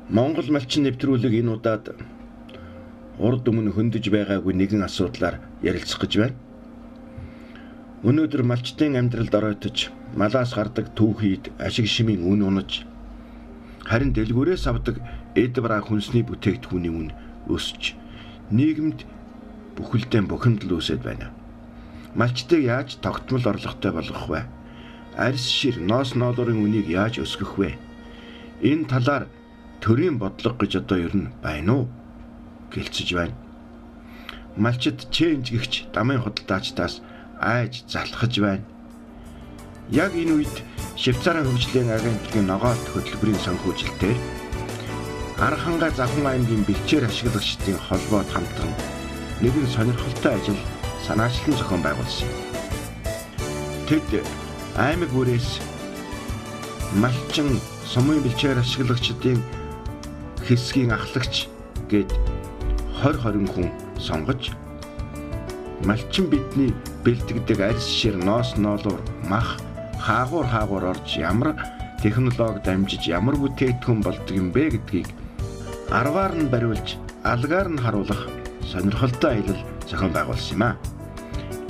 Монгол малчин нэвтрүүлэг энэ удаад урд өмнө хөндөж байгаагүй нэгэн асуудлаар ярилцах гэж байна. Өнөөдөр малчтын амьдралд оройтож, малаас гардаг түүхийд ашиг шимийн үн унаж, харин дэлгүүрээс авдаг эд бара хүнсний бүтээгдэхүүний үн өсөж, нийгэмд бүхэлдээ бухимдал үүсэж байна. Малчтыг яаж тогтмол орлоготой болгох вэ? Арьс шир, ноос ноолорын үнийг яаж өсгөх вэ? Энэ талаар төрийн бодлого гэж одоо ер нь байна уу? Гэлцэж байна. Малчид чэнж гихч дамын худалдаачдаас айж залхаж байна. Яг энэ үед Швейцарын хөгжлийн агентлагийн ногоолт хөтөлбөрийн санхүүжилтээр Архангай Завхан аймгийн бэлчээр ашиглагчдын холбоод хамтран нэгэн сонирхолтой ажил санаачлан зохион байгуулсан. Тэд аймаг бүрээс малчин сумын бэлчээр ашиглагчдын хэсгийн ахлагч гээд 20 хүн сонгож малчин бидний бэлтгэдэг арьс шир, ноос ноолуур, мах, хаагуур орж ямар технологи дамжиж ямар бүтээгдэхүүн болдог юм бэ гэдгийг арваар нь бариулж алгаар нь харуулах сонирхолтой аялал зохион байгуулсан юм а.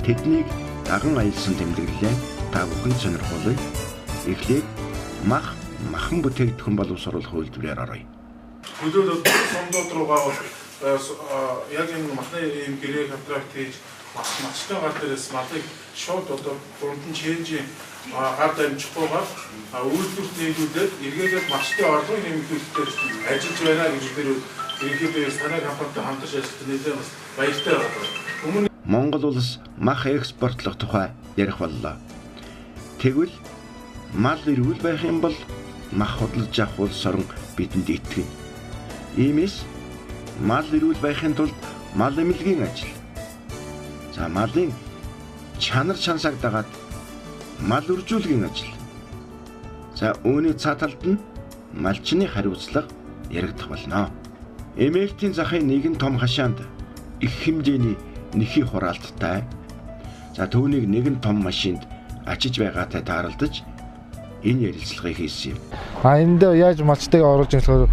Тэднийг даган аялсан тэмдэглэлээ та бүхэнд сонирхуулъя. Эхлээд махан бүтээгдэхүүн боловсруулах үйлдвэрээр оръё. Хөлөөлөлт сомдод руугаа яг энэ махны ийм гэрээ контракт хийж малчтай гар дээрээс малыг шууд одоо дунд нь чэнжийн гар дамжихгүйгээр үйлдвэрт нийлүүлээд эргээгээд малчтай орлогын нэмэгдүүлэлтээр ажиллаж байна гэж бид ерөнхийдөө санаа компанитай хамтарч ажиллаж нэлээд бас баяртай байна. Монгол улс мах экспортлох тухай ярих боллоо. Тэгвэл мал эрүүл байх юм бол мах худалдаж авах улс орн бидэнд итгэнэ. Иймээс мал эрүүл байхын тулд мал эмнэлгийн ажил. За малын чанар чансаг дагаад мал үржүүлгийн ажил. За үүний цаа талд нь малчны хариуцлага яригдах болно. Эмээлтийн захын нэгэн том хашаанд их хэмжээний нэхий хураалттай. За түүнийг нэгэн том машинд ачиж байгаатай тааралдаж энэ ярилцлагыг хийсэн юм. Энд яаж малчтайг оруулж болохоор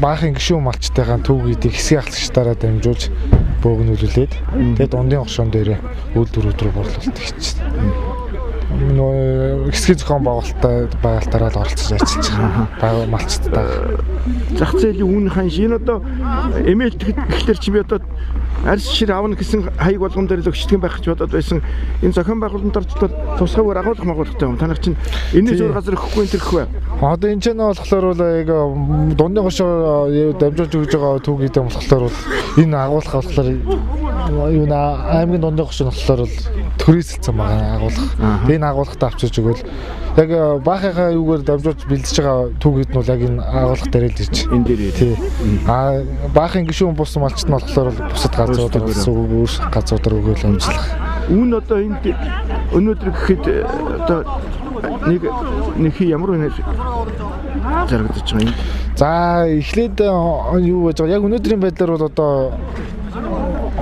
баахан гişүүн малчтайгаа түүгийдийг хэсгийн ахлагчдаараа дамжуулж бөөгнүүлээд тэгээд дундын огшоон дээр үйлдвэрүүд рүү борлуулалт хийчихсэн. Хэсгийн зохион байгуулалтаараа л оролцож ажиллаж байгаа малчтайгаа. Зах зээлийн үн ханш энэ одоо эмээлт гэхлээр чи би одоо арьс шир авна гэсэн хаяг болгон дээр л өгчдөг байх гэж бодоод байсан. Энэ зохион байгуулалтанд орж тусгайгаар агуулгах магадaltaй юм. Танах чинь энэний зур газар өгөхгүй энэ төрөх вэ? Одоо энэ ч болохоор яг дундын гошоо дамжуулж өгж байгаа түүгийдээ болохоор бол энэ агуулгах болохоор юу аймгийн дундын гошоо болохоор бол төрөөсөлцсөн байгаа агуулгах. Энэ агуулгахтаа авчиж өгөөл яг баахынхаа юугаар дамжуулж бэлдэж байгаа түүгийд нь бол яг энэ агуулгах дээр л ирж. Энэ дээр тий. Баахын гişүүн бус малчт нь болохоор бусад газруудаар өөр газруудаар өгөөл амжлах. Үүн одоо энд өнөөдөр гэхэд одоо нэг ямар үнээр зарагдаж байгаа юм. За эхлээд юу байж байгаа яг өнөөдрийн байдлаар бол одоо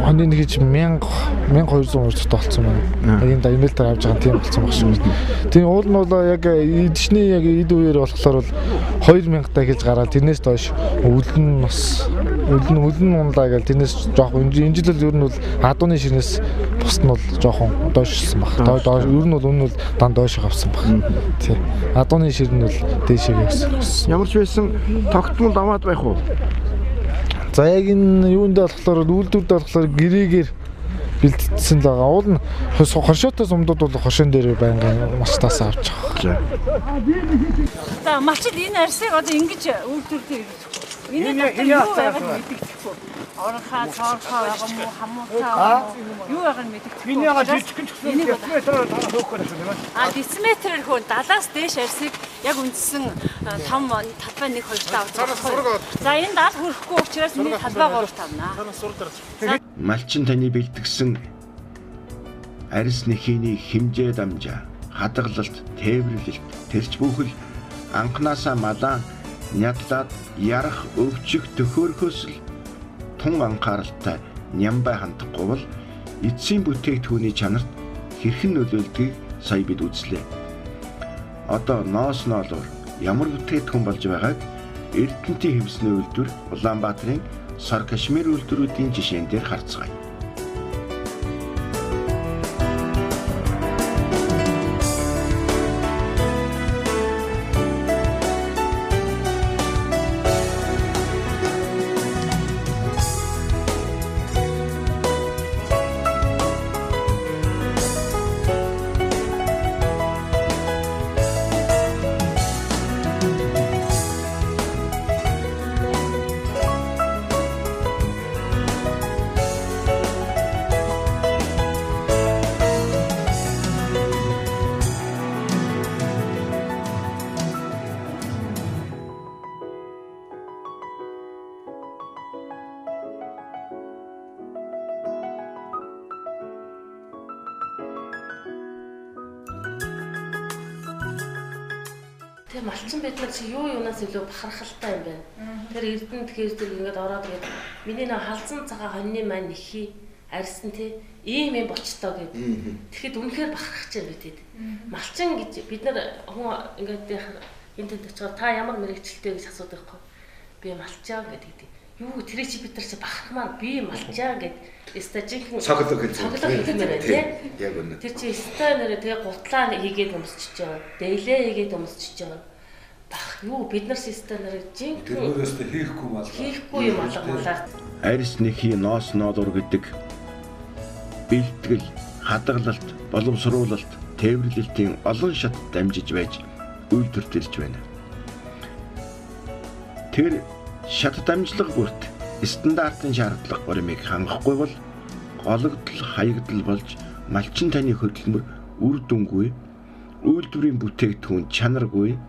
хоны нэг гэж 1200 өртөд болсон байна. Яг энэ эмээлтээр авч байгаа тийм болсон баг шүү. Тийм уул нь бол яг эдшний яг эд үеэр болохоор бол 2000 та гэж гараад тэрнээс доош үлэн унлаа гэж тэрнээс жоох энэ жил бол ер нь бол адууны ширнээс бусд нь бол жоохон доошсон баг. Доош ер нь бол үнэн бол дан доош авсан баг. Тийм. Адууны шир нь бол дээшээ өссөн. Ямар ч байсан тогтмол аваад байх уу? За яг энэ юунд болохоор үйлдвэрд болохоор гэрээгээр бэлтгэсэн л байгаа. Уул нь хоршоотой сумдууд бол хошоон дээр байнгын мастаас авч байгаа. За малчид энэ арьсыг одоо ингэж үйлдвэртэй хэрэглэх. Энэ юу байгаад мэдэгдэхгүй. Орхоо, цоорхоо байгаа мó, хамуутаа юу байгааг мэдэгдэхгүй. Миний яга жижигхэн ч гэсэн десиметрээр хөөх гэсэн юм аа. Десиметрээр хөөн 70-аас дээш арьсыг яг үндсэн том талбай 1 2 авч байгаа. За энэ 70 хүрэхгүй учраас миний талбай 3 тавнаа. Малчин таны бэлтгэсэн арьс нэхийний хэмжээ дамжаа, хадгалалт, тээвэрлэлт, тэрч бүхэл анханасаа малаа нядлаад ярах, өвчих, төхөөрөхөөс л тун анхааралтай нямбай хандахгүй бол эцсийн бүтээгдэхүүний чанарт хэрхэн нөлөөлдгийг сая бид үзлээ. Одоо ноос ноолуур ямар бүтээгдэхүүн болж байгааг Эрдэнэтийн хэвсний үйлдвэр Улаанбаатарын Сор Кашмир үйлдвэрүүдийн жишээн дээр харцгаая. Тэгээ малчин бид нар чи юу юунаас илүү бахархалтай юм байна. Тэр эрдэнэт хэрэг ингээд ороод тэгээд миний нэг халзан цагаан хоньны маань нэхий арьсан те ийм юм болчтоо гэд. Тэгэхэд үнэхээр бахархаж байна бидэд. Малчин гэж бид нар хүн ингээд энэ тэнд очиод та ямар мэрэгчлээ гэж асуудаг байхгүй. Би малчаа гэдэг. Юу тэрэ чи бид нар чи бахархмаар би малчаа гэд. Стажинхэн цоглог хэлсэн. Цоглог тий. Яг үнэ. Тэр чи ста нэрээ тэгээ гутлаа хийгээд өмсчихөж байгаа. Дэйлээ хийгээд өмсчихөж байгаа. Бах юу бид нар ста нэрээ жинхэнэ тэрнээс хийхгүй мал. Хийхгүй юм алгамлаа. Арьс нэхий ноос ноодор гэдэг бэлтгэл, хадгалалт, боловсруулалт, тээвэрлэлтийн олон шат дамжиж байж үйлдвэрлэж байна. Тэр шат дамжлага бүрт стандартын шаардлага баримыг хангахгүй бол гологдол, хаягдал болж малчин таны хөдөлмөр үр дүнгүй, үйлдвэрийн бүтээгдэхүүн чанаргүй,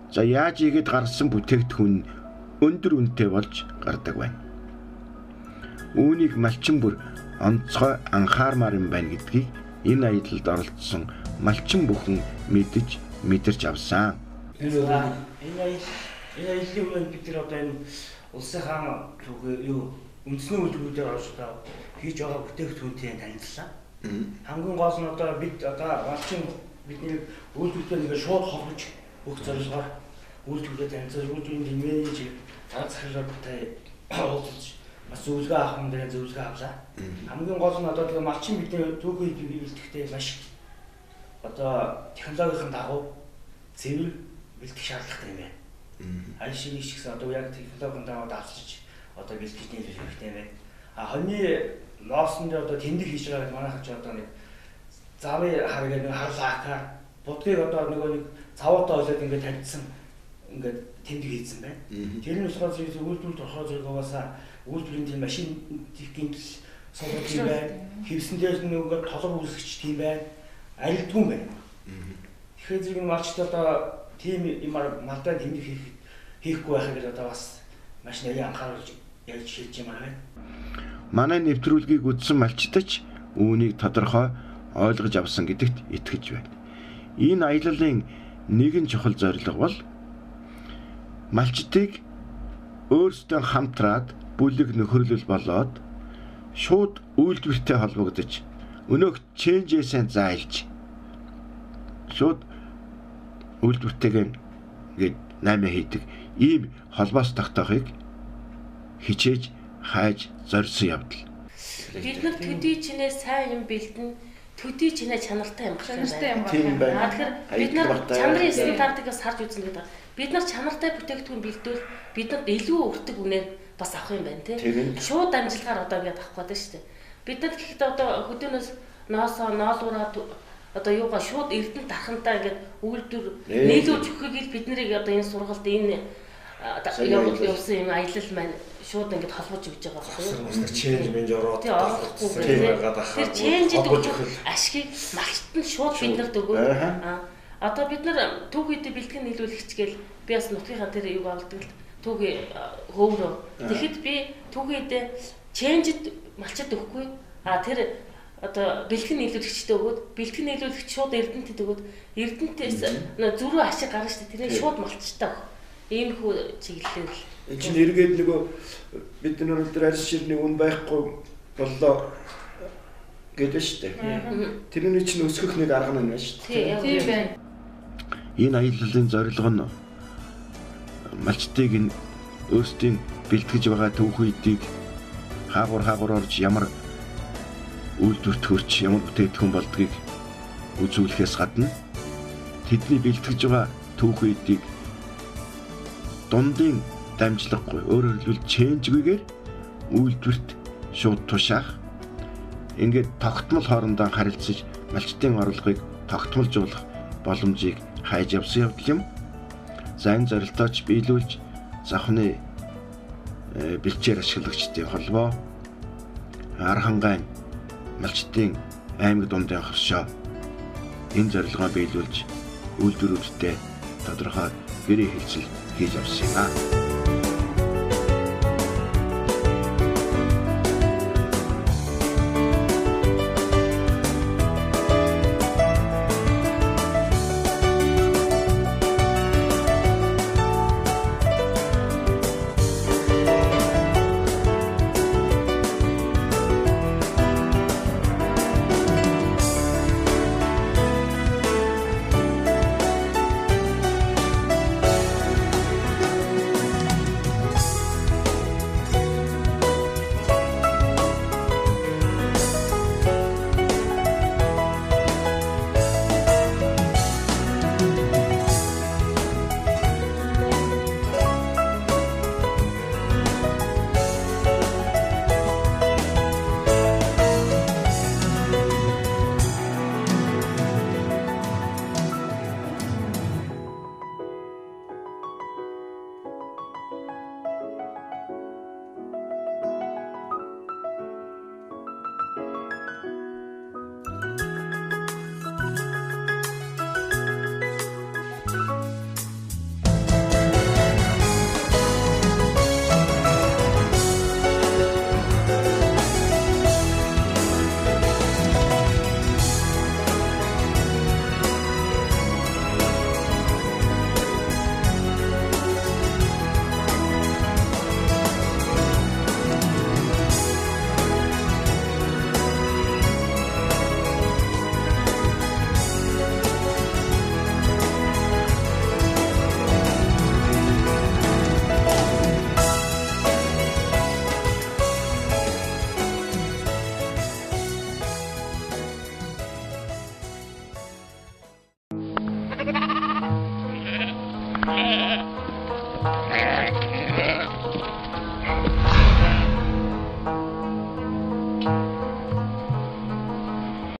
за яаж игээд гарсан бүтээгдэхүүн өндөр үнэтэй болж гардаг байна. Үүнийг малчин бүр онцгой анхаармаар юм байна гэдгийг энэ аялалд оролцсон малчин бүхэн мэдэрч авсан. Энэ аяллаа бид нар одоо энэ улсын хаан юу үндэсний үйлдвэрүүдээр орж хийж байгаа бүтээгдэхүүнтэй танилцлаа. Хамгийн гол нь одоо бид одоо малчин бидний үйлдвэртэй нэг шууд холбож бүх зорилгоор үйлдвэртэй танилцаж үйлдвэрийн дэмэж цаг захирлуудтай уулзаж бас зөвлөгөө авах юм дээр зөвлөгөө авлаа. Хамгийн гол нь одоо тэгээ малчин бидний түүхий бэлтгэхдээ маш одоо технологийн дагуу цэвэр бэлтгэх шаардлагатай юм байна. Аль шиг гэсэн одоо яг технологийн дагуу давчиж одоо бэлтгэж нийлүүлэх хэрэгтэй юм байна. Хоньны ноосонд одоо тэмдэг хийж байгаа гэдэг манайх ч одоо нэг завын харгээд нэг харлаакаар будгийг одоо нэг цавуутай ойлоод ингээд тавьдсан ингээд тэмдэг хийсэн байна. Тэр нь болохоор үйлдвэрт орохоо зэрэгээс үйлдвэрийн тийм машин гинтл суулгах юм байна. Хэвсэн дээр нэг ингээд толгой үүсгэж тийм байна. Арилдгүй байна. Тэгэхээр зэрэг малчд одоо тийм юмар малдаа тэмдэг хийхгүй байхыг одоо бас маш нэлээд анхааруулж ярьж хэлж юм байна. Манай нэвтрүүлгийг үзсэн малчдч үүнийг тодорхой ойлгож авсан гэдэгт итгэж байна. Энэ аяллалын нэгэн чухал зорилго бол малчдыг өөрсдөө хамтраад бүлэг нөхөрлөл болоод шууд үйлдвэртэй холбогдож өнөөх ченжээсээ зайлж шууд үйлдвэртэйгээ гээд наймаа хийдэг ийм холбоос тогтоохыг хичээж хайж зорьсон явдал. Бид нар төдий чинээ сайн юм бэлдэн төдий чинээ чанартай юм байна. Тэгэхээр бид нар чанарын стандартыг харж үзнэ гэдэг. Бид нар чанартай бүтээгдэхүүн бэлдвэл бидэд илүү өртөг үнээр бас авах юм байна тий. Шууд амжилгаар одоо ингэж авах гэдэг шүү дээ. Бидэд гэхдээ одоо хөдөөнөөс ноосоо ноолуураад одоо юугаа шууд эрдэнэ дархантай ингээд үйлдвэр нийлүүлж өгөхийг бид нарыг одоо энэ сургалт энэ явуулсан юм аялал маань шууд ингээд холбож өгч байгаа байхгүй юу? Ченж менж ороод тэр ченжид өгөх ашгийг малчт нь шууд бидэнд өгөө. Одоо бид нар түүхийд бэлтгэн нийлүүлэгч гээл би бас нутгийнхаа тэр юг авдаг л түүхий хөөрөө. Тэгэхэд би түүхийд ченжид малчт өгөхгүй. Тэр одоо бэлтгэн нийлүүлэгчтэй өгөөд бэлтгэн нийлүүлэгч шууд эрдэнэтэд өгөөд эрдэнэтээс зөрүү ашиг гарна шүү дээ. Тэрийг шууд малчтаа өгөх. Иймэрхүү чиглэлээр л. Энэ чинь эргээд нөгөө бид нар өнөөдөр арьс ширний үн байхгүй боллоо гэдэг шүү дээ. Тэрний чинь өсгөх нэг арга нь байна шүү дээ. Тийм байна. Энэ аяллалын зорилго нь малчтыг нь өөрсдийн бэлтгэж байгаа төвхөйдийг хаагур орж ямар үйлдвэрт хөрч ямар бүтээгдэхүүн болдгийг үзүүлэхээс гадна тэдний бэлтгэж байгаа төвхөйдийг дундын дамжлаггүй өөрөөр хэлбэл чэнжгүйгээр үйлдвэрт шууд тушаах ингээд тогтмол хоорондоо харилцаж малчтын орлогыг тогтмолжуулах боломжийг хайж явсан явдал юм. За энэ зорилтооч биелүүлж завхны бэлчээр ашиглагчдын холбоо Архангайн малчтын аймаг дундын хоршоо энэ зорилгоо биелүүлж үйлдвэрүүдтэй тодорхой гэрээ хэлцэл хийж авсан юм.